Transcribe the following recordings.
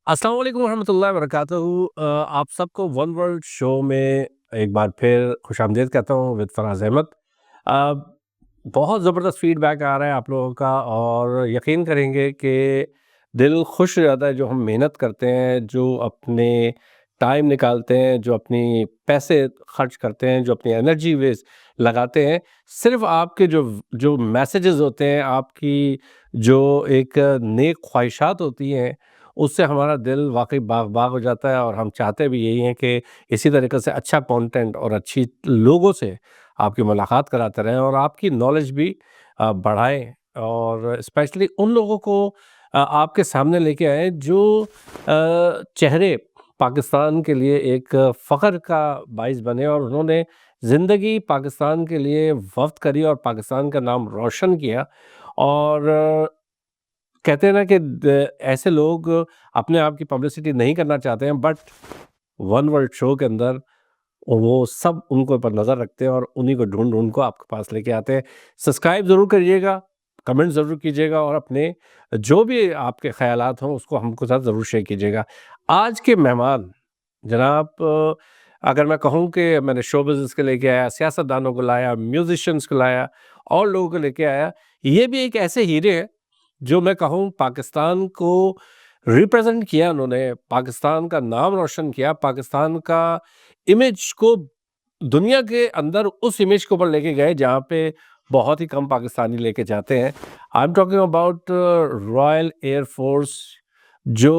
السلام علیکم ورحمۃ اللہ وبرکاتہ۔ آپ سب کو ون ورلڈ شو میں ایک بار پھر خوش آمدید کہتا ہوں ود فراز احمد۔ آ، بہت زبردست فیڈ بیک آ رہا ہے آپ لوگوں کا، اور یقین کریں گے کہ دل خوش ہو جاتا ہے جو ہم محنت کرتے ہیں، جو اپنے ٹائم نکالتے ہیں، جو اپنی پیسے خرچ کرتے ہیں، جو اپنی انرجی ویسٹ لگاتے ہیں۔ صرف آپ کے جو میسیجز ہوتے ہیں، آپ کی جو ایک نیک خواہشات ہوتی ہیں، اس سے ہمارا دل واقعی باغ باغ ہو جاتا ہے، اور ہم چاہتے بھی یہی ہیں کہ اسی طریقے سے اچھا کانٹینٹ اور اچھی لوگوں سے آپ کی ملاقات کراتے رہیں، اور آپ کی نالج بھی بڑھائیں، اور اسپیشلی ان لوگوں کو آپ کے سامنے لے کے آئیں جو چہرے پاکستان کے لیے ایک فخر کا باعث بنے، اور انہوں نے زندگی پاکستان کے لیے وقف کری اور پاکستان کا نام روشن کیا۔ اور کہتے ہیں نا کہ ایسے لوگ اپنے آپ کی پبلسٹی نہیں کرنا چاہتے ہیں، بٹ ون ورلڈ شو کے اندر وہ سب ان کو پر نظر رکھتے ہیں، اور انہی کو ڈھونڈ ڈھونڈ کو آپ کے پاس لے کے آتے ہیں۔ سبسکرائب ضرور کریے گا، کمنٹ ضرور کیجیے گا، اور اپنے جو بھی آپ کے خیالات ہوں اس کو ہم کو ساتھ ضرور شیئر کیجیے گا۔ آج کے مہمان جناب، اگر میں کہوں کہ میں نے شو بزنس کے لے کے آیا، سیاست دانوں کو لایا، میوزیشنز کو لایا، اور لوگوں کو لے کے آیا، یہ بھی ایک ایسے ہیرے ہیں جو میں کہوں پاکستان کو ریپرزینٹ کیا، انہوں نے پاکستان کا نام روشن کیا، پاکستان کا امیج کو دنیا کے اندر اس امیج کو اوپر لے کے گئے جہاں پہ بہت ہی کم پاکستانی لے کے جاتے ہیں۔ I am talking about Royal air force. جو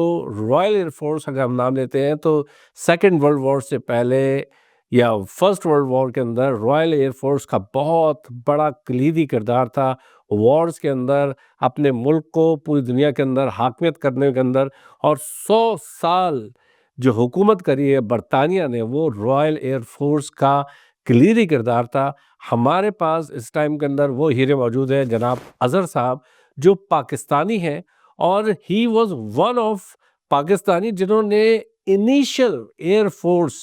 رائل ایئر فورس اگر ہم نام لیتے ہیں تو سیکنڈ ورلڈ وار سے پہلے یا فرسٹ ورلڈ وار کے اندر رائل ایئر فورس کا بہت بڑا کلیدی کردار تھا وارز کے اندر، اپنے ملک کو پوری دنیا کے اندر حاکمیت کرنے کے اندر، اور 100 سال جو حکومت کری ہے برطانیہ نے، وہ رائل ایئر فورس کا کلیدی کردار تھا۔ ہمارے پاس اس ٹائم کے اندر وہ ہیرے موجود ہیں، جناب اظہر صاحب جو پاکستانی ہیں، اور he was one of Pakistani جنہوں نے initial air force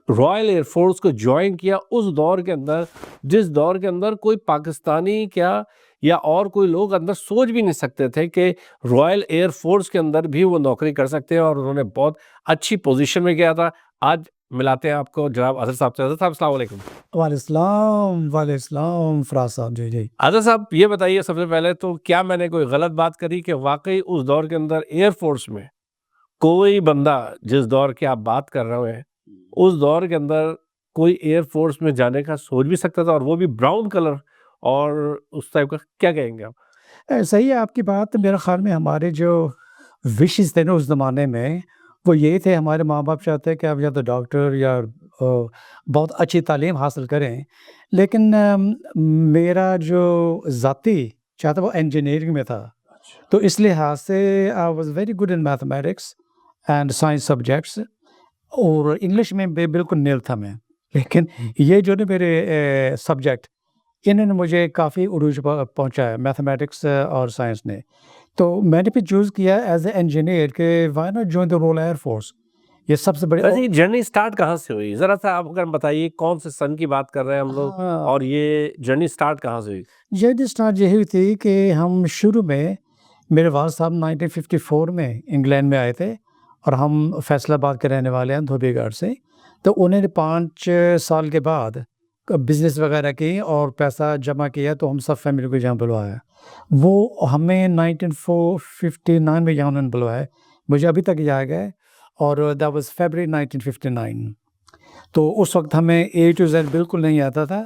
Royal air force کو جوائن کیا اس دور کے اندر، جس دور کے اندر کوئی پاکستانی کیا یا اور کوئی لوگ اندر سوچ بھی نہیں سکتے تھے کہ رائل ایئر فورس کے اندر بھی وہ نوکری کر سکتے ہیں، اور انہوں نے بہت اچھی پوزیشن میں کیا تھا۔ آج ملاتے ہیں آپ کو جناب اظہر صاحب سے۔ اظہر صاحب السلام علیکم۔ وعلیکم السلام فراز صاحب۔ جی اظہر صاحب یہ بتائیے سب سے پہلے تو، کیا میں نے کوئی غلط بات کری کہ واقعی اس دور کے اندر ایئر فورس میں کوئی بندہ، جس دور کی آپ بات کر رہے ہیں، اس دور کے اندر کوئی ایئر فورس میں جانے کا سوچ بھی سکتا تھا، اور وہ بھی براؤن کلر اور اس ٹائپ کا؟ کیا کہیں گے آپ؟ صحیح ہے آپ کی بات۔ میرے خیال میں ہمارے جو وشز تھے نا اس زمانے میں، وہ یہ تھے، ہمارے ماں باپ چاہتے کہ آپ یا تو ڈاکٹر یا بہت اچھی تعلیم حاصل کریں، لیکن میرا جو ذاتی چاہتا وہ انجینئرنگ میں تھا، تو اس لحاظ سے I was very good in mathematics and science subjects, اور انگلش میں بالکل نیل تھا میں، لیکن یہ جو نا میرے سبجیکٹ انہوں نے مجھے کافی عروج پہنچایا، میتھمیٹکس اور سائنس نے، تو میں نے پھر چوز کیا ایز اے انجینئر کہ why not join the Royal year force. یہ سب سے بڑی ویسے جرنی سٹارٹ کہاں سے ہوئی؟ ذرا سا آپ اگر بتائیے، کون سے سن کی بات کر رہے ہیں ہم لوگ، اور یہ جرنی سٹارٹ کہاں سے ہوئی؟ جرنی سٹارٹ یہ ہوئی تھی کہ ہم شروع میں، میرے والد صاحب 1954 میں انگلینڈ میں آئے تھے، اور ہم فیصل آباد کے رہنے والے ہیں، دھوبی گھاٹ سے، تو انہوں نے 5 سال کے بعد بزنس وغیرہ کی اور پیسہ جمع کیا، تو ہم سب فیملی کو یہاں بلوایا۔ وہ ہمیں 1959 میں یہاں انہوں نے بلوایا، مجھے ابھی تک یاد ہے، اور دیٹ واز فیبرری 1959۔ تو اس وقت ہمیں A to Z بالکل نہیں آتا تھا،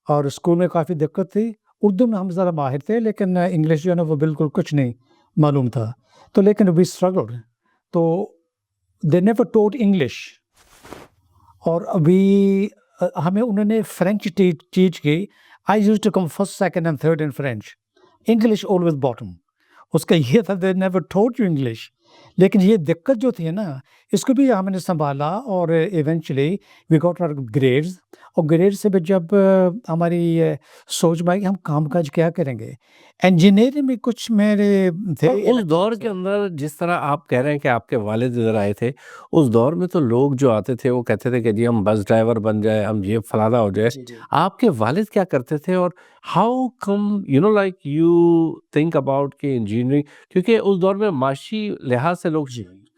اور اسکول میں کافی دقت تھی۔ اردو میں ہم ذرا ماہر تھے، لیکن انگلش جو ہے نا وہ بالکل کچھ نہیں معلوم تھا، تو لیکن وی اسٹرگلڈ۔ تو دے نیور ٹوٹ انگلش، اور ابھی ہمیں انہوں نے فرینچ ٹیچ کی۔ I use to come first second and third in French, English always bottom. اس کا یہ تھا they never taught you English, لیکن یہ دقت جو تھی نا، اس کو بھی ہم نے سنبھالا، اور eventually we got our grades, اور گریڈ سے بھی جب ہماری سوچ میں آئی کہ ہم کام کاج کیا کریں گے، انجینئرنگ میں کچھ میرے تھے۔ اس دور کے اندر جس طرح آپ کہہ رہے ہیں کہ آپ کے والد ادھر آئے تھے، اس دور میں تو لوگ جو آتے تھے وہ کہتے تھے کہ جی ہم بس ڈرائیور بن جائے، ہم یہ فلانا ہو جائے۔ آپ کے والد کیا کرتے تھے، اور how come like you think about کہ انجینئرنگ، کیونکہ اس دور میں معاشی لحاظ سے لوگ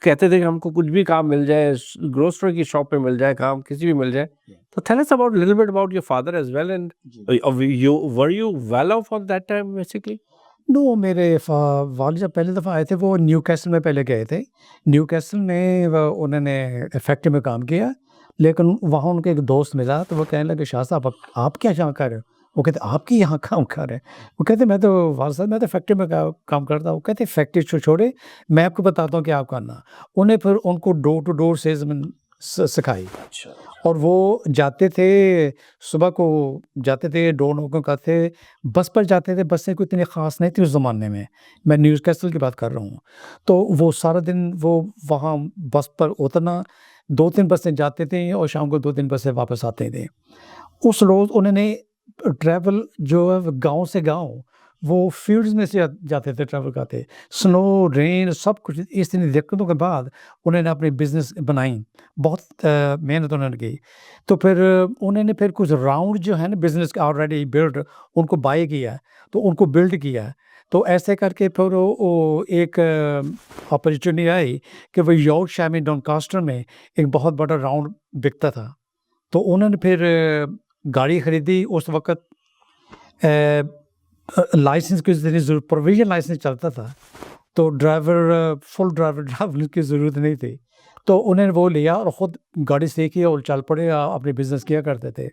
کہتے تھے کہ ہم کو کچھ بھی کام مل جائے, گروسری کی شاپ پہ مل جائے کام, کسی بھی مل جائے. تو tell us about a little bit about your father as well, and were you well off on that time basically? نو, میرے والد جب پہلی دفعہ آئے تھے وہ نیو کیسل میں پہلے گئے تھے. نیو کیسل میں انہوں نے فیکٹری میں کام کیا, لیکن وہاں ان کو ایک دوست ملا تو وہ کہنے لگے شاہ صاحب آپ کیا یہاں کر رہے ہو؟ وہ کہتے آپ کی یہاں کام کر رہے ہیں. وہ کہتے میں تو والد صاحب میں تو فیکٹری میں کام کرتا ہوں. وہ کہتے فیکٹری چھوڑے, میں آپ کو بتاتا ہوں کیا آپ کرنا. انہیں پھر ان کو ڈور ٹو ڈور سیلزمین سکھائی, اور وہ جاتے تھے صبح کو جاتے تھے, ڈور نوکوں کرتے, بس پر جاتے تھے. بسیں کوئی اتنی خاص نہیں تھی اس زمانے میں نیو کیسل کی بات کر رہا ہوں. تو وہ سارا دن وہ وہاں بس پر اترنا, 2-3 بسیں جاتے تھے اور شام کو 2-3 بسیں واپس آتے تھے. اس روز انہوں نے ٹریول جو ہے گاؤں سے گاؤں, وہ فیلڈز میں سے جاتے تھے ٹریول کرتے, سنو رین سب کچھ. اس طرح دقتوں کے بعد انہوں نے اپنی بزنس بنائی, بہت محنت انہوں نے کی. تو پھر انہوں نے پھر کچھ راؤنڈ جو ہے نا بزنس کا آلریڈی بلڈ, ان کو بائی کیا, تو ان کو بلڈ کیا. تو ایسے کر کے پھر وہ ایک اپرچونیٹی آئی کہ وہ یارک شائر میں ڈونکاسٹر میں ایک بہت بڑا راؤنڈ بکتا تھا. تو انہوں نے پھر گاڑی خریدی. اس وقت لائسنس کی ضرورت, پروویژن لائسنس چلتا تھا, تو فل ڈرائیور کی ضرورت نہیں تھی. تو انہوں نے وہ لیا اور خود گاڑی سیکھی اور چل پڑے, اپنی بزنس کیا کرتے تھے.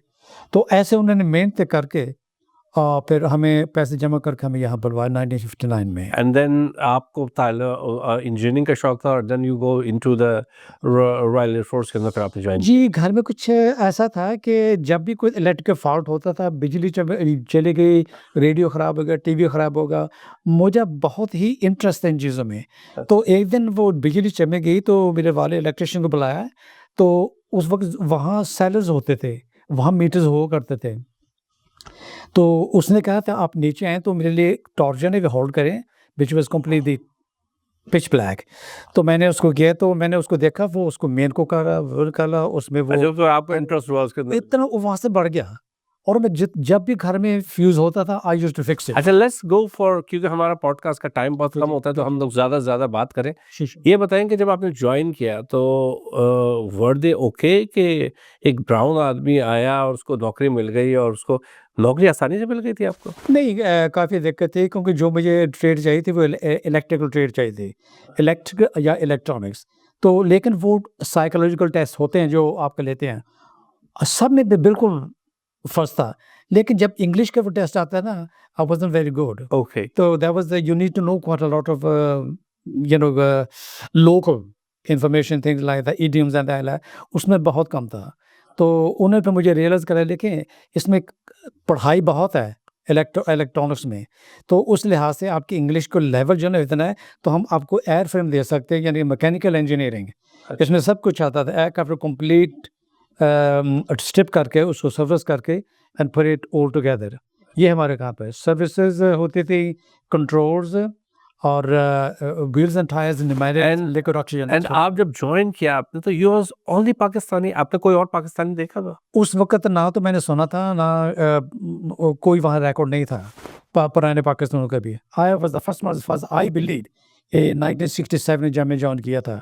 تو ایسے انہوں نے محنت کر کے پھر ہمیں پیسے جمع کر کے ہمیں یہاں بلوایا 1959 میں. اینڈ دین آپ کو انجینئرنگ کا شوق تھا, اور then you go into the Royal year Force کے اندر پھر آپ نے جوائن. جی, گھر میں کچھ ایسا تھا کہ جب بھی کوئی الیکٹرک فالٹ ہوتا تھا, بجلی چلی گئی, ریڈیو خراب ہو گیا, ٹی وی خراب ہوگا, مجھے بہت ہی انٹرسٹ ہے ان چیزوں میں. تو ایک دن وہ بجلی چمک گئی تو میرے والد الیکٹریشین کو بلایا. تو اس وقت وہاں سیلرز ہوتے تھے, وہاں میٹرز ہوا کرتے تھے. تو اس نے کہا تھا آپ نیچے آئیں تو میرے لیے ٹارچر نے ہولڈ کریں, which was completely pitch black. تو میں نے اس کو کیا, تو میں نے اس کو دیکھا, وہ اس کو مین کو کرا اس میں وہ آپ کا انٹرسٹ ہوا اس کے اندر اتنا وہاں سے بڑھ گیا. اور میں جب بھی گھر میں فیوز ہوتا تھا I used to fix it. اچھا, لیٹس گو فار, کیونکہ ہمارا پوڈ کاسٹ کا ٹائم بہت کم ہوتا ہے تو ہم لوگ زیادہ سے زیادہ بات کریں. یہ بتائیں کہ جب آپ نے جوائن کیا تو ور دے اوکے کہ ایک براؤن آدمی آیا اور اس کو نوکری مل گئی, اور اس کو نوکری آسانی سے مل گئی تھی آپ کو؟ نہیں, کافی دقت تھی, کیونکہ جو مجھے ٹریڈ چاہیے تھی وہ الیکٹریکل ٹریڈ چاہیے تھی, الیکٹرک یا الیکٹرانکس. تو لیکن وہ سائیکولوجیکل ٹیسٹ ہوتے ہیں جو آپ کے لیتے ہیں, سب میں بالکل فرسٹ تھا. لیکن جب انگلش کا وہ ٹیسٹ آتا ہے نا, I wasn't very good. Okay, So that was you need to know quite a lot of local information, things like the idioms and that. اس میں بہت کم تھا. تو انہوں نے پھر مجھے ریئلائز کرا, دیکھیں اس میں پڑھائی بہت ہے الیکٹرانکس میں, تو اس لحاظ سے آپ کی انگلش کو لیول جو ہے اتنا ہے, تو ہم آپ کو ایئر فریم دے سکتے ہیں, یعنی میکینیکل انجینئرنگ. اس میں سب کچھ آتا تھا, ایئر کرافٹ کمپلیٹ اسٹپ کر کے اس کو سروس کر کے and put it all together. یہ ہمارے کہاں پہ سروسز ہوتی تھی, کنٹرولز اور wheels and tyres, liquid oxygen. And آپ جب جوائن کیا آپ نے تو یو واز اونلی پاکستانی, آپ نے کوئی اور پاکستانی دیکھا تھا اس وقت؟ نہ تو میں نے سنا تھا, نہ کوئی وہاں ریکارڈ نہیں تھا پرانے پاکستانوں کا بھی. I was the first one, I believe 1967 جب میں جوائن کیا تھا.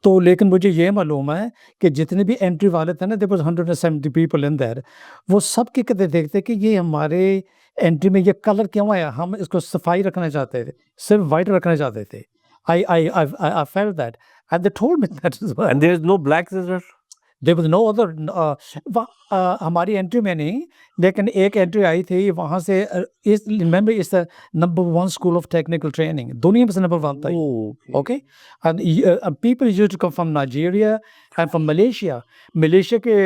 تو لیکن مجھے یہ معلوم ہے کہ جتنے بھی انٹری والے تھے نا, there was 170 people in there, وہ سب کے کہتے دیکھتے کہ یہ ہمارے انٹری میں یہ کلر کیوں آیا, ہم اس کو صفائی رکھنا چاہتے تھے, صرف وائٹ رکھنا چاہتے تھے. I felt that and they told me that as well. and there is no blacks as well? There was no other ہماری انٹری میں نہیں, لیکن ایک انٹری آئی تھی وہاں سے. remember it's the number 1 school of technical training, دنیا میں سے نمبر 1 تھا. Okay, and people used to come from Nigeria and from Malaysia. Malaysia کے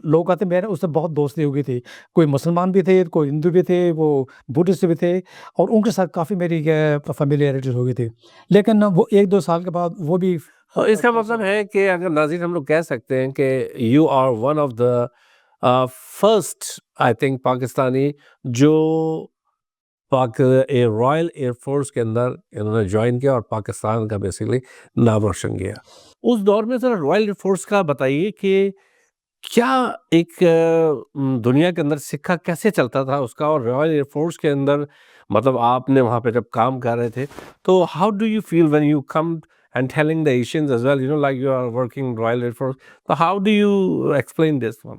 لوگ آتے, میرے اس سے بہت دوستی ہو گئی تھی, کوئی مسلمان بھی تھے, کوئی ہندو بھی تھے, وہ بدھسٹ بھی تھے, اور ان کے ساتھ کافی میری فیملیرٹی ہو گئی تھی. لیکن وہ 1-2 سال کے بعد وہ بھی. اس کا مطلب ہے کہ اگر ناظرین ہم لوگ کہہ سکتے ہیں کہ you are one of the first I think Pakistani جو رائل ایئر فورس کے اندر انہوں نے جوائن کیا اور پاکستان کا بیسیکلی نام روشن کیا. اس دور میں ذرا رائل ایئر فورس کا بتائیے کہ کیا ایک دنیا کے اندر سکہ کیسے چلتا تھا اس کا, اور رائل ایئر فورس کے اندر مطلب آپ نے وہاں پہ جب کام کر رہے تھے تو how do you feel when you come and telling the Asians as well, like you are working in Royal Air Force. So how do you explain this one?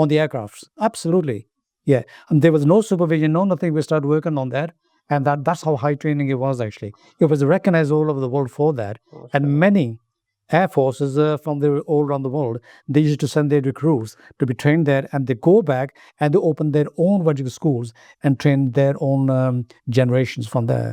on the aircrafts. Absolutely. Yeah. And there was no supervision, no nothing. We started working on that. And that's how high training it was actually. It was recognized all over the world for that. And many air forces from all around the world, they used to send their recruits to be trained there, and they go back and they open their own vertical schools and train their own generations from there.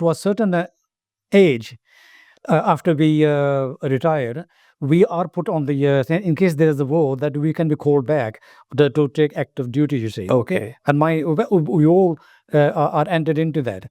to a certain age after we retire, we are put on the in case there is a war that we can be called back to take active duty, you see. Okay. And we all are entered into that.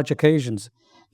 much occasions.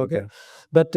okay. But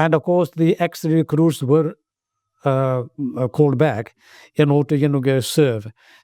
and of course the ex-recruits were called back in order to serve.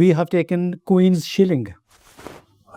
we have taken Queen's shilling.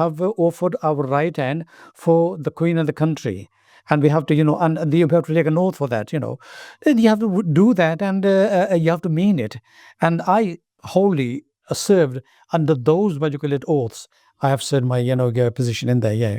have offered our right hand for the Queen and the country. And we have to, and you have to take an oath for that, And you have to do that, and you have to mean it. And I wholly served under those particular oaths. I have served my, position in there, yeah.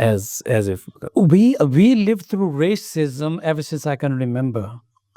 as if we lived through racism ever since I can remember.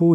2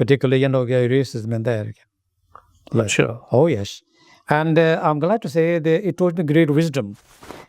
particularly racism in there. Sure. Oh yes. And I'm glad to say that it taught me great wisdom.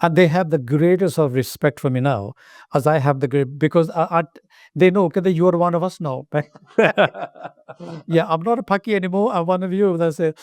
and they have the greatest of respect for me now, as I have the great, because they know that you are one of us now. Yeah, I'm not a Paki anymore, I'm one of you. That's it.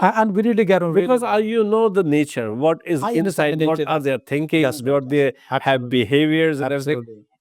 and we really get on. Because you know the nature, what is inside, what are they thinking, yes, what they have behaviors and everything.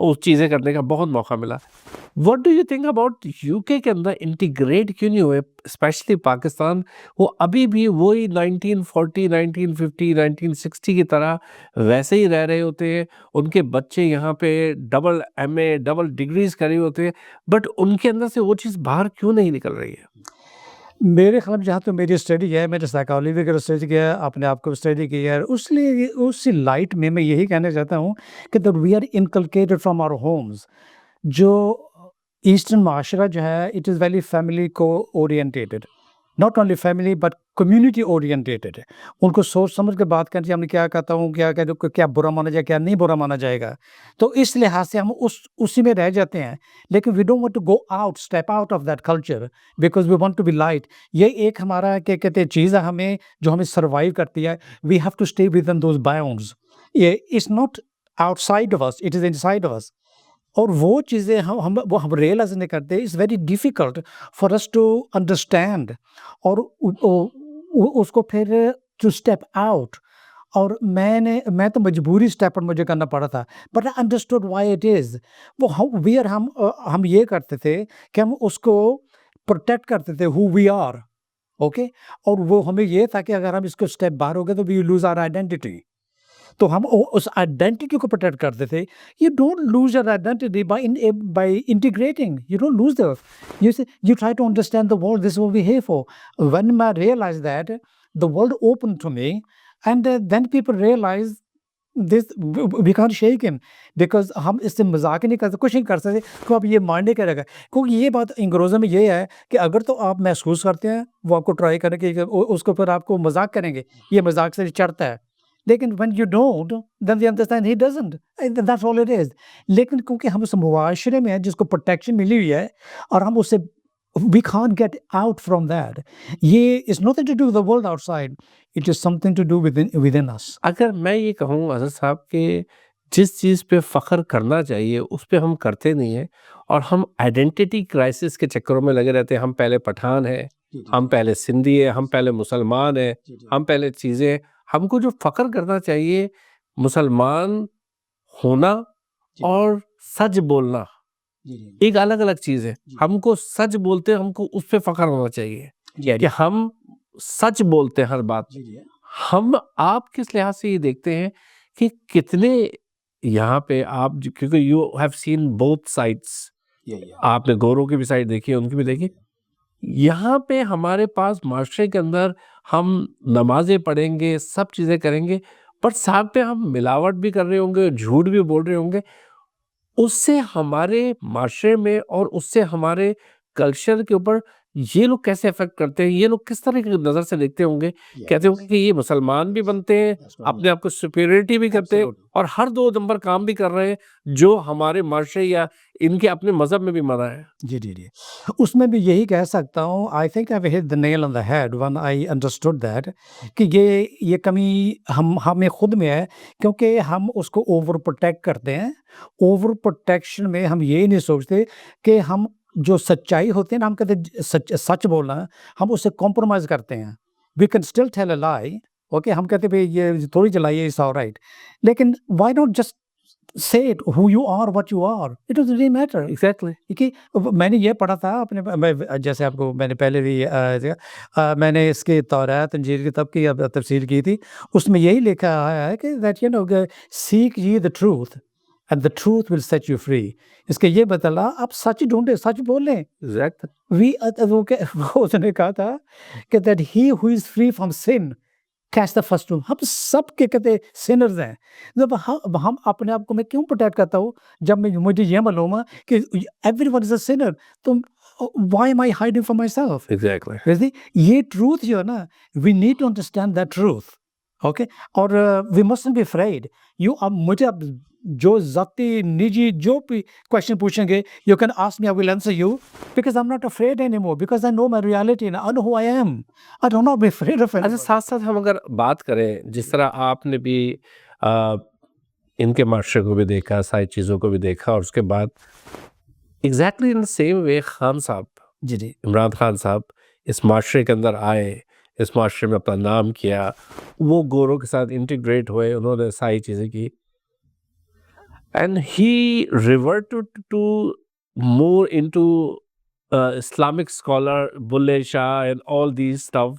اس چیزیں کرنے کا بہت موقع ملا. What do you think about you کے اندر integrate کیوں نہیں ہوئے اسپیشلی پاکستان؟ وہ ابھی بھی وہی 1940 1950 1960 کی طرح ویسے ہی رہ رہے ہوتے ہیں. ان کے بچے یہاں پہ ڈبل MA ڈبل ڈگریز کرے ہوتے ہیں, بٹ ان کے اندر سے وہ چیز باہر کیوں نہیں نکل رہی ہے؟ میرے خیال میں جہاں تو میری اسٹڈی ہے, میں نے سائیکالوجی وغیرہ اسٹڈی کیا ہے, اپنے آپ کو اسٹڈی کیا ہے, اس لیے اس لائٹ میں یہی کہنا چاہتا ہوں کہ we are inculcated from our homes. جو ایسٹرن معاشرہ جو ہے اٹ از ویری فیملی کو oriented, not only family but community oriented. ان کو سوچ سمجھ کے بات کرنی چاہیے, میں کیا کہتا ہوں, کیا برا مانا جائے, کیا نہیں برا مانا جائے گا. تو اس لحاظ سے ہم اسی میں رہ جاتے ہیں. لیکن we don't want to go out, step out of that culture because we want to be light. یہ ایک ہمارا کیا کہتے ہیں چیز ہے ہمیں جو ہمیں سروائیو کرتی ہے. We have to stay within those bounds. یہ it's not outside of us, it is inside of us. اور وہ چیزیں ہم ریئلائز نہیں کرتے. It's very difficult for us to understand اور اس کو پھر ٹو اسٹیپ آؤٹ. اور میں تو مجبوری اسٹیپ آؤٹ مجھے کرنا پڑا تھا, but I understood why it is. وہ ہم یہ کرتے تھے کہ ہم اس کو پروٹیکٹ کرتے تھے ہو وی آر, اوکے. اور وہ ہمیں یہ تھا کہ اگر ہم اس کو اسٹیپ باہر ہو گئے تو وی لوز آر آئیڈینٹی. تو ہم اس آئیڈینٹی کو پروٹیکٹ کرتے تھے. You don't lose your identity by integrating. You don't lose that. You try to understand the world. This is what we're here for. When I realized that, the world opened to me, and then people realized this, we can't shake him because ہم اس سے مذاق نہیں کرتے, کچھ نہیں کر سکتے کہ آپ یہ ماننے کے رکھا. کیونکہ یہ بات انگریزوں میں یہ ہے کہ اگر تو آپ محسوس کرتے ہیں وہ آپ کو ٹرائی کریں کہ اس کو پھر آپ کو مذاق کریں گے, یہ مذاق سے چڑھتا ہے. لیکن when you don't, then they understand he doesn't. That's all it is. لیکن کیونکہ ہم اس معاشرے میں ہیں جس کو پروٹیکشن ملی ہوئی ہے اور ہم اس سے we can't get out from that. یہ is nothing to do with the world outside. It is something to do within us. اگر میں یہ کہوں حضرت صاحب کہ جس چیز پہ فخر کرنا چاہیے اس پہ ہم کرتے نہیں ہیں, اور ہم آئیڈینٹی کرائسس کے چکروں میں لگے رہتے ہیں. ہم پہلے پٹھان ہیں, ہم پہلے سندھی ہیں, ہم پہلے مسلمان ہیں, ہم پہلے چیزیں. ہم کو جو فخر کرنا چاہیے مسلمان ہونا اور سچ بولنا ایک الگ الگ چیز ہے. ہم کو سچ بولتے ہیں, ہم کو اس پہ فخر ہونا چاہیے کہ ہم سچ بولتے ہیں ہر بات. ہم آپ کس لحاظ سے یہ دیکھتے ہیں کہ کتنے یہاں پہ آپ, کیونکہ you have seen both sides, آپ نے گوروں کی بھی سائڈ دیکھی, ان کی بھی دیکھی. یہاں پہ ہمارے پاس معاشرے کے اندر ہم نمازیں پڑھیں گے, سب چیزیں کریں گے, پر ساتھ پہ ہم ملاوٹ بھی کر رہے ہوں گے, جھوٹ بھی بول رہے ہوں گے. اس سے ہمارے معاشرے میں اور اس سے ہمارے کلچر کے اوپر یہ لوگ کیسے افیکٹ کرتے ہیں؟ یہ لوگ کس طرح کی نظر سے دیکھتے ہوں گے؟ کہتے ہوں گے کہ یہ مسلمان بھی بنتے ہیں, اپنے آپ کو سپیریٹی بھی کرتے ہیں, اور ہر 2 نمبر کام بھی کر رہے ہیں جو ہمارے معاشرے یا ان کے اپنے مذہب میں بھی منع ہے. جی اس میں بھی یہی کہہ سکتا ہوں. I think I hit the nail on the head when I understood that کہ یہ کمی ہمیں خود میں ہے, کیونکہ ہم اس کو اوور پروٹیکٹ کرتے ہیں. اوور پروٹیکشن میں ہم یہ نہیں سوچتے کہ ہم جو سچائی ہوتی ہے نا, ہم کہتے ہیں سچ بولنا, ہم اس سے کمپرومائز کرتے ہیں. We can still tell a lie, okay. ہم کہتے ہیں یہ تھوڑی چلائیے, اٹس آل رائٹ. لیکن why not just say it who you are, what you are. It doesn't really matter. Exactly. کہ میں نے یہ پڑھا تھا اپنے, جیسے آپ کو میں نے پہلے بھی میں نے اس کے تورات انجیل کی کتاب کی تفسیر کی تھی, اس میں یہی لکھا ہے کہ that you know seek ye the truth and the truth will set you free. اس کے یہ بتلا آپ سچ ڈھونڈے, سچ بولیں. اس نے کہا تھا کہ that he who is free from sin catch the first room. ہم سب کے کہتے سینرز ہیں. جب ہم اپنے آپ کو میں کیوں پروٹیکٹ کرتا ہوں جب مجھے یہ معلوم ہے کہ everyone is a sinner, تو why am I hiding from myself? Exactly. یہ ٹروتھ جو ہے نا, we need to understand that truth. Okay. اور we mustn't be afraid. مجھے اب جو ذاتی نجی جو بھی کوشچن پوچھیں گے, you can ask me, I will answer you because I'm not afraid anymore, because I know my reality and I know who I am. I do not be afraid of it. اچھا, ساتھ ساتھ ہم اگر بات کریں جس طرح آپ نے بھی ان کے معاشرے کو بھی دیکھا, ساری چیزوں کو بھی دیکھا, اور اس کے بعد exactly in same way Khan صاحب, جی عمران خان صاحب اس معاشرے کے اندر آئے, اس معاشرے میں اپنا نام کیا, وہ گوروں کے ساتھ انٹیگریٹ ہوئے, انہوں نے ساری چیزیں کی. and he reverted to more into Islamic scholar Bulle Shah and all these stuff.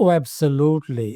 Oh, absolutely.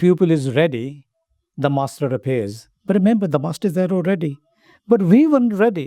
pupil is ready, the master appears. But remember, the master is there already. But we weren't ready.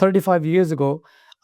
35 years ago,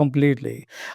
completely.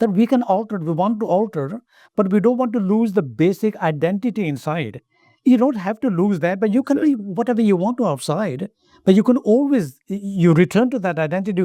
that we can alter, we want to alter, but we don't want to lose the basic identity inside. You don't have to lose that, but you can be whatever you want to outside. But you can always you return to that identity.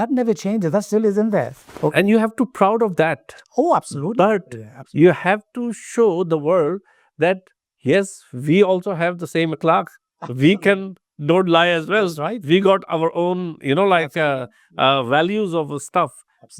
that never changes. That still is in there. And you have to proud of that. Oh, absolutely. But Yeah, absolutely. you have to show the world that yes, we also have the same akhlaq. We can don't lie as well. That's right. We got our own, you know, like values of stuff.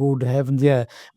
good heavens, yeah.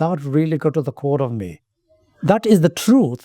That really got to the core of me. That is the truth.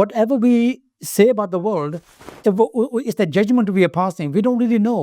whatever we say about the world, it's the judgment we are passing. We don't really know.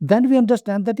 then we understand that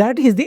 That is the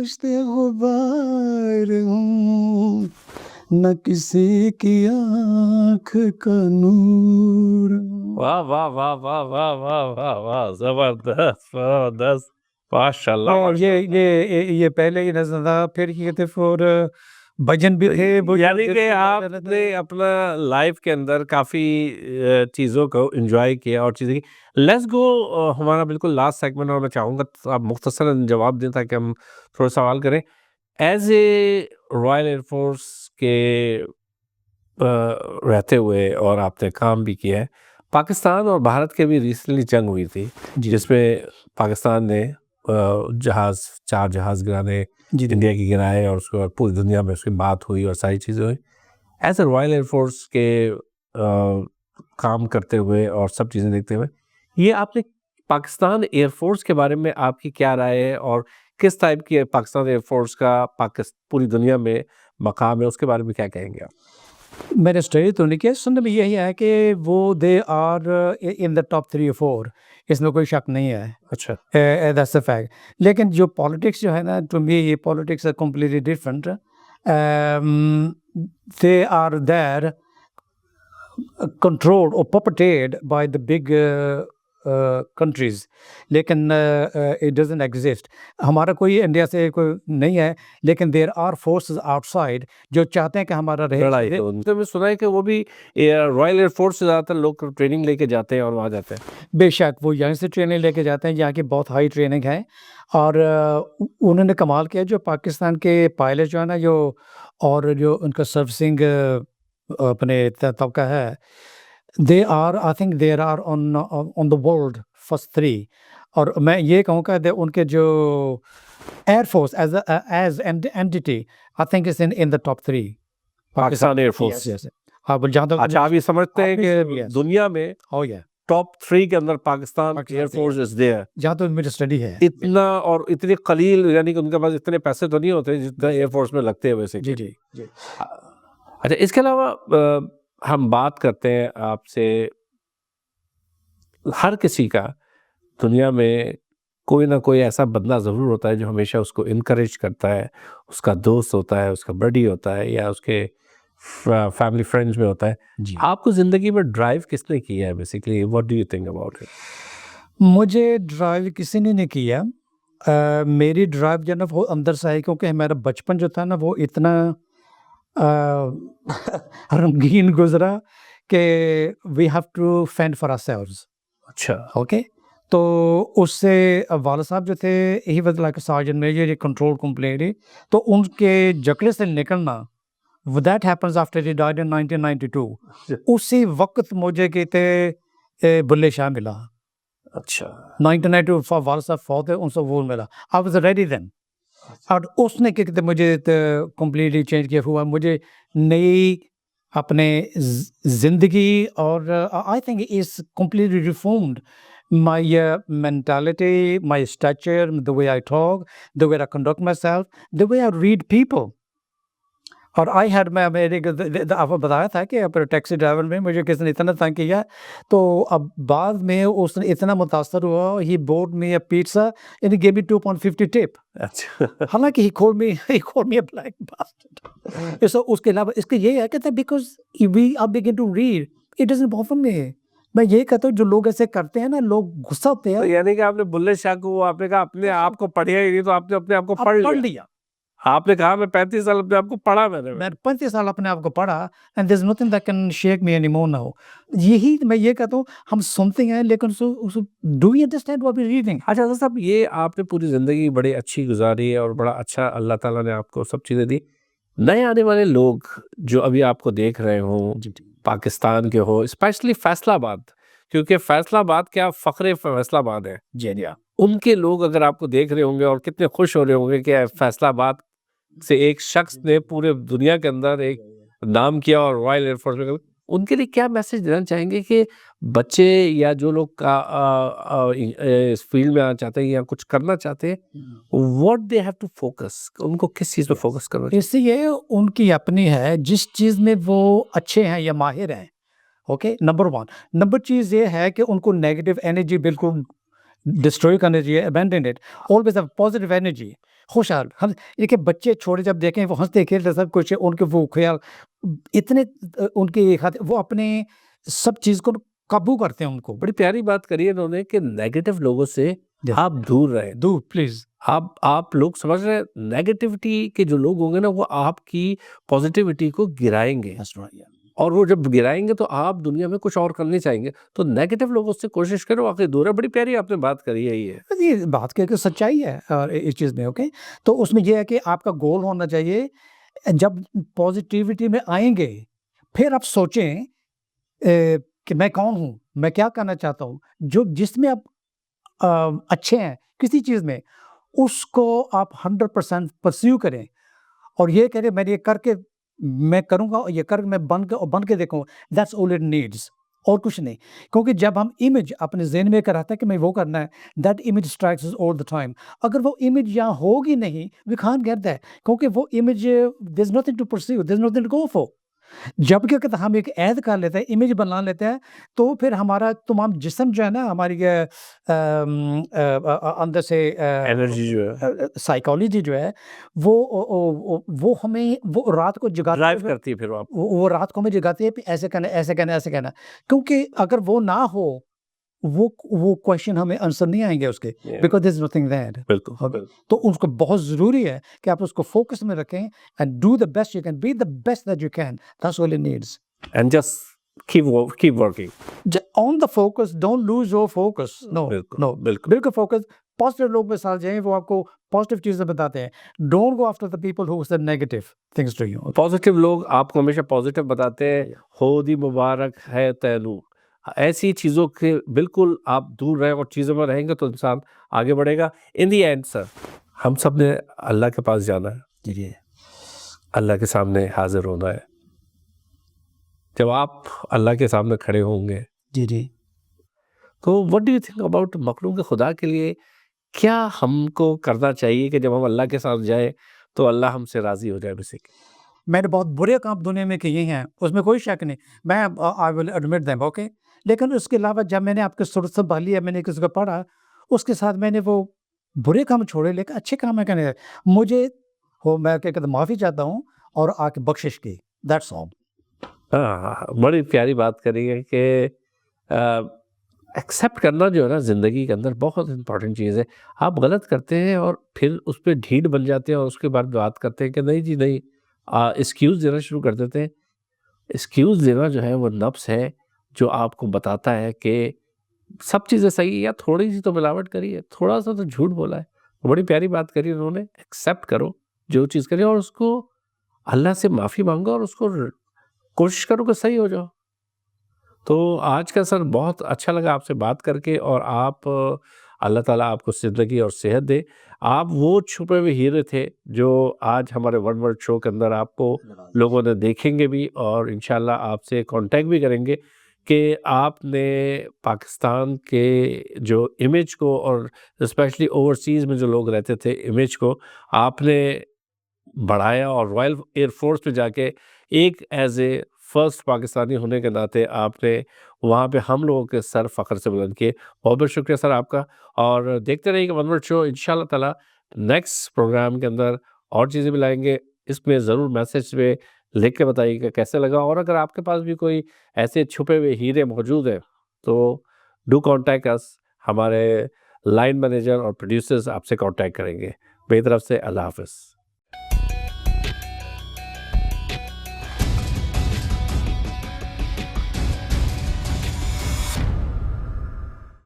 کشت غبار ہوں نہ کسی کی آنکھ کا نور ہوں۔ واہ واہ واہ واہ واہ واہ واہ واہ، زبردست زبردست، ماشاء اللہ اور یہ پہلے ہی نظر تھا، پھر یہ تھے اور بھجن بھی تھے، یعنی کہ آپ نے اپنا لائف کے اندر کافی چیزوں کو انجوائے کیا اور چیزیں کی۔ لیٹس گو، ہمارا بالکل لاسٹ سیگمنٹ، اور میں چاہوں گا آپ مختصراً جواب دیں تاکہ ہم تھوڑا سوال کریں۔ As a Royal year Force کے رہتے ہوئے، اور آپ نے کام بھی کیا ہے، پاکستان اور بھارت کے بھی ریسنٹلی جنگ ہوئی تھی جس میں پاکستان نے چار جہاز گرانے انڈیا کی گرائے، اور اس کے بعد پوری دنیا میں اس کی بات ہوئی اور ساری چیزیں ہوئی۔ As a Royal year Force کے کام کرتے ہوئے اور سب چیزیں دیکھتے ہوئے، یہ آپ نے پاکستان ایئر فورس کے بارے میں آپ کی کیا رائے ہے، اور کس ٹائپ کی پاکستان ایئر فورس کا پوری دنیا میں مقام ہے، اس کے بارے میں کیا کہیں گے آپ؟ میں نے اسٹڈی تو نہیں کیا، سننے میں یہی ہے کہ وہ they are in the top 3 or 4، اس میں کوئی شک نہیں ہے، اچھا، دیٹس اے فیکٹ۔ لیکن جو پالیٹکس جو ہے نا، ٹو می یہ پالیٹکس ہے completely different. They are there controlled or puppeted by the big countries، لیکن it doesn't exist۔ ہمارا کوئی انڈیا سے کوئی نہیں ہے، لیکن there are forces outside جو چاہتے ہیں کہ ہمارا رہے۔ تو میں سنا ہے کہ وہ بھی رائل ایئر فورس سے زیادہ تر لوگ ٹریننگ لے کے جاتے ہیں اور وہاں جاتے ہیں۔ بے شک وہ یہاں سے ٹریننگ لے کے جاتے ہیں، یہاں کی بہت ہائی ٹریننگ ہے، اور انہوں نے کمال کیا جو پاکستان کے پائلٹ جو ہے نا، اور جو ان کا سروسنگ اپنے طبقہ ہے، they are I think there are on the world first 3۔ اور میں یہ کہوں کہ ان کے جو air force as an entity I think is in the top 3۔ Pakistan air force. جہاں تک اچھا، آپ یہ سمجھتے ہیں کہ دنیا میں ٹاپ 3 کے اندر Pakistan air force is there? جہاں تک میری اسٹڈی ہے اتنا، اور اتنی قلیل، یعنی کہ ان کے پاس اتنے پیسے تو نہیں ہوتے جتنا ایئر فورس میں لگتے ہیں ویسے۔ جی جی جی۔ اچھا، اس کے علاوہ ہم بات کرتے ہیں آپ سے، ہر کسی کا دنیا میں کوئی نہ کوئی ایسا بندہ ضرور ہوتا ہے جو ہمیشہ اس کو انکریج کرتا ہے، اس کا دوست ہوتا ہے، اس کا بڈی ہوتا ہے، یا اس کے فیملی فرینڈز میں ہوتا ہے۔ جی، آپ کو زندگی میں ڈرائیو کس نے کیا ہے basically? What do you think about it? مجھے ڈرائیو کسی نے نہیں کیا، میری ڈرائیو جو ہے نا وہ اندر سے ہے، کیونکہ ہمارا بچپن جو تھا نا وہ اتنا رنگین گزرا کہ we have to fend for ourselves. اچھا، اوکے، تو اس سے والد صاحب جو تھے، he was like sergeant major, یہ کنٹرول کمپلیٹلی، تو ان کے جکڑے سے نکلنا that happens after he died in 1992۔ اسی وقت مجھے کہتے بلے شاہ ملا۔ اچھا، 1992 والد صاحب فوت ہے، ان سے وہ ملا، آئی واز ریڈی دین، اور اس نے کیا کہتے مجھے کمپلیٹلی چینج کیا ہوا، مجھے نئی اپنے زندگی، اور I think is completely reformed my mentality, my Stitcher, the way I talk, the way I conduct myself, the way I read people۔ اور آئی ہیڈ، میں آپ کو بتایا تھا کہ ٹیکسی ڈرائیور میں مجھے کسی نے اتنا تنگ کیا، تو اب بعد میں اس نے اتنا متاثر ہوا، ہی bought me a pizza and he gave me 2.50 tip۔ اچھا، حالانکہ he called me a black bastard۔ اس کے علاوہ اس کے یہ ہے کہ because we are begin to read it doesn't bother me۔ میں یہ کہتا ہوں جو لوگ ایسے کرتے ہیں نا، لوگ غصہ ہوتے ہیں۔ یعنی کہ آپ نے بلے شاہ کو، آپ نے کہا اپنے آپ کو پڑھیا ہی نہیں، تو آپ نے اپنے آپ کو پڑھ لیا۔ آپ نے کہا میں 35 سال اپنے آپ کو پڑھا، میں 35 سال اپنے آپ کو پڑھا، and there's nothing that can shake me anymore now۔ یہی میں یہ کہتا ہوں، ہم سنتے ہیں لیکن do we understand what we're reading؟ اچھا حضرت صاحب، یہ آپ نے پوری زندگی بڑی اچھی گزاری ہے، اور بڑا اچھا اللہ تعالیٰ نے آپ کو سب چیزیں دی۔ نئے آنے والے لوگ جو ابھی آپ کو دیکھ رہے ہوں، پاکستان کے ہو، اسپیشلی فیصل آباد، کیونکہ فیصل آباد کیا فخر فیصل آباد ہے، جی جی، ان کے لوگ اگر آپ کو دیکھ رہے ہوں گے اور کتنے خوش ہو رہے ہوں گے کہ فیصل آباد سے ایک شخص نے پورے دنیا کے اندر ایک نام کیا، اور رائل ایئر فورس میں، ان کے لیے کیا میسج دینا چاہیں گے کہ بچے یا جو لوگ اس فیلڈ میں آنا چاہتے ہیں یا کچھ کرنا چاہتے ہیں، what they have to focus, ان کو کس چیز پہ فوکس کرنا چاہیے؟ اس سے یہ ان کی اپنی ہے، جس چیز میں وہ اچھے ہیں یا ماہر ہیں، اوکے، نمبر 1۔ نمبر چیز یہ ہے کہ ان کو نیگیٹو انرجی بالکل ڈسٹروائے کرنا چاہیے، abandon it، always have positive energy۔ خوشحال ہم یہ کہ بچے چھوٹے جب دیکھیں وہ ہنستے کھیلتے سب کچھ ان کے وہ خیال اتنے ان کے وہ اپنے سب چیز کو قابو کرتے ہیں ان کو. بڑی پیاری بات کری ہے انہوں نے کہ نیگیٹو لوگوں سے آپ دور رہیں. دو پلیز. آپ لوگ سمجھ رہے ہیں نیگیٹیوٹی کے جو لوگ ہوں گے نا وہ آپ کی پازیٹیوٹی کو گرائیں گے, اور وہ جب گرائیں گے تو آپ دنیا میں کچھ اور کرنے چاہیں گے. تو نیگیٹو لوگوں سے کوشش کرو واقعی دور ہے. بڑی پیاری آپ نے بات کری ہے یہ بات کہ سچائی ہے اس چیز میں. اوکے, تو اس میں یہ ہے کہ آپ کا گول ہونا چاہیے. جب پازیٹیوٹی میں آئیں گے پھر آپ سوچیں کہ میں کون ہوں, میں کیا کرنا چاہتا ہوں. جس میں آپ اچھے ہیں کسی چیز میں اس کو آپ 100% پرسیو کریں, اور یہ کریں میں یہ کر کے میں کروں گا, اور یہ کر میں بن کے دیکھوں. دیٹس آل اٹ نیڈس, اور کچھ نہیں. کیونکہ جب ہم امیج اپنے ذہن میں کراتے ہیں کہ میں وہ کرنا ہے, that image strikes us all the time. اگر وہ امیج یہاں ہوگی نہیں, وی کانٹ گیٹ دیٹ, کیونکہ وہ image there is nothing to perceive, there is nothing to go for. جب کہ اگر ہم ایک عہد کر لیتے ہیں, امیج بنا لیتے ہیں, تو پھر ہمارا تمام جسم جو ہے نا, ہماری اندر سے انرجی جو ہے, سائیکالوجی جو ہے وہ ہمیں وہ رات کو جگاتی ڈرائیو کرتی ہے. پھر وہ رات کو ہمیں جگاتی ہے ایسے کرنا ایسے کرنا ایسے کرنا. کیونکہ اگر وہ نہ ہو وہ کویشچن ہمیں آنسر نہیں آئیں گے اس کے, because there is nothing there. بالکل. تو اس کو بہت ضروری ہے کہ آپ اس کو فوکس میں رکھیں, and do the best you can, be the best that you can. That's all it needs. And just keep working. On the focus, don't lose your focus. No, بالکل focus. پازیٹیو لوگ مثال جائیں, وہ آپ کو positive چیزیں بتاتے ہیں. Don't go after the people who said negative things to you. Positive لوگ آپ کو ہمیشہ پازیٹیو بتاتے ہیں. ہو دی مبارک ہے تینو, ایسی چیزوں کے بالکل آپ دور رہیں اور چیزوں میں رہیں گے تو انسان آگے بڑھے گا. ان دی اینڈ سر, ہم سب نے اللہ کے پاس جانا ہے, جی, اللہ کے سامنے حاضر ہونا ہے. جب آپ اللہ کے سامنے کھڑے ہوں گے جی, تو what do you think about مخلوق خدا کے لیے کیا ہم کو کرنا چاہیے کہ جب ہم اللہ کے ساتھ جائیں تو اللہ ہم سے راضی ہو جائے؟ بیسک میں نے بہت برے کام دنیا میں کیے ہیں, اس میں کوئی شک نہیں, میں I will admit them, okay. لیکن اس کے علاوہ جب میں نے آپ کے صورت سنبھالی ہے, میں نے کسی کو پڑھا, اس کے ساتھ میں نے وہ برے کام چھوڑے, لیکن اچھے کام ہے کرنے. مجھے میں کیا کہتے معافی چاہتا ہوں اور آ کے بخشش کی. That's all. بڑی پیاری بات کری ہے کہ ایکسیپٹ کرنا جو ہے نا زندگی کے اندر بہت امپورٹنٹ چیز ہے. آپ غلط کرتے ہیں اور پھر اس پہ ڈھیٹ بن جاتے ہیں اور اس کے بعد بات کرتے ہیں کہ نہیں جی نہیں, ایکسکیوز دینا شروع کر دیتے ہیں. ایکسکیوز دینا جو ہے وہ نفس ہے جو آپ کو بتاتا ہے کہ سب چیزیں صحیح ہے, یا تھوڑی سی تو ملاوٹ کری ہے, تھوڑا سا تو جھوٹ بولا ہے. بڑی پیاری بات کری انہوں نے. ایکسیپٹ کرو جو چیز کری اور اس کو اللہ سے معافی مانگو اور اس کو کوشش کرو کہ صحیح ہو جاؤ. تو آج کا سر بہت اچھا لگا آپ سے بات کر کے, اور آپ اللہ تعالیٰ آپ کو زندگی اور صحت دے. آپ وہ چھپے ہوئے ہیرے تھے جو آج ہمارے ون ورلڈ شو کے اندر آپ کو لوگوں نے دیکھیں گے بھی, اور انشاءاللہ آپ سے کانٹیکٹ بھی کریں گے کہ آپ نے پاکستان کے جو امیج کو, اور اسپیشلی اوورسیز میں جو لوگ رہتے تھے امیج کو آپ نے بڑھایا, اور رائل ایئر فورس پہ جا کے ایک ایز اے فرسٹ پاکستانی ہونے کے ناطے آپ نے وہاں پہ ہم لوگوں کے سر فخر سے بلند کیے. بہت بہت شکریہ سر آپ کا, اور دیکھتے رہیے کہ ون ورلڈ شو انشاءاللہ تعالیٰ نیکسٹ پروگرام کے اندر اور چیزیں بھی لائیں گے. اس میں ضرور میسیج پہ لکھ کے بتائیے کہ کیسے لگا, اور اگر آپ کے پاس بھی کوئی ایسے چھپے ہوئے ہیرے موجود ہیں تو ڈو کانٹیکٹ اس. ہمارے لائن مینیجر اور پروڈیوسرز آپ سے کانٹیکٹ کریں گے. میری طرف سے اللہ حافظ.